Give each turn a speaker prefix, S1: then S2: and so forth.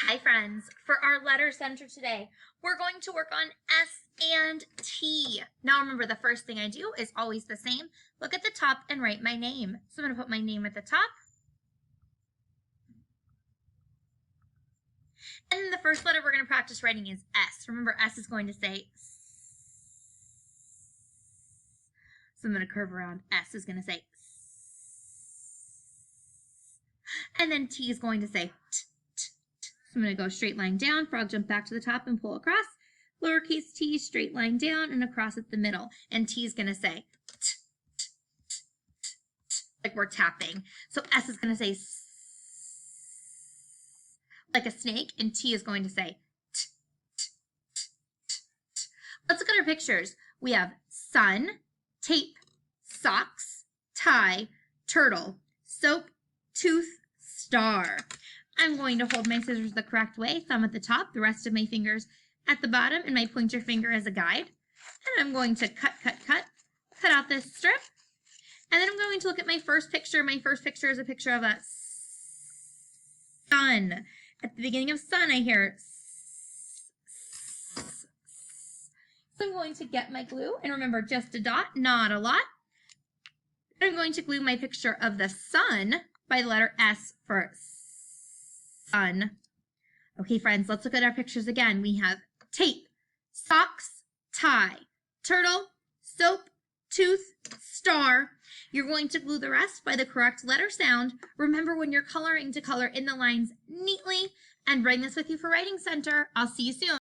S1: Hi friends, for our letter center today, we're going to work on S and T. Now remember, the first thing I do is always the same. Look at the top and write my name. So I'm going to put my name at the top. And then the first letter we're going to practice writing is S. Remember, S is going to say S. So I'm going to curve around. S is going to say S. And then T is going to say T. I'm going to go straight line down, frog jump back to the top and pull across. Lowercase t, straight line down and across at the middle. And T is going to say t, t, t, t, like we're tapping. So S is going to say s, like a snake, and T is going to say t, t, t, t, t. Let's look at our pictures. We have sun, tape, socks, tie, turtle, soap, tooth, star. I'm going to hold my scissors the correct way, thumb at the top, the rest of my fingers at the bottom, and my pointer finger as a guide. And I'm going to cut out this strip. And then I'm going to look at my first picture. My first picture is a picture of a sun. At the beginning of sun, I hear s. So I'm going to get my glue, and remember, just a dot, not a lot. And I'm going to glue my picture of the sun by the letter S for sun. Okay, friends, let's look at our pictures again. We have tape, socks, tie, turtle, soap, tooth, star. You're going to glue the rest by the correct letter sound. Remember, when you're coloring, to color in the lines neatly, and bring this with you for Writing Center. I'll see you soon.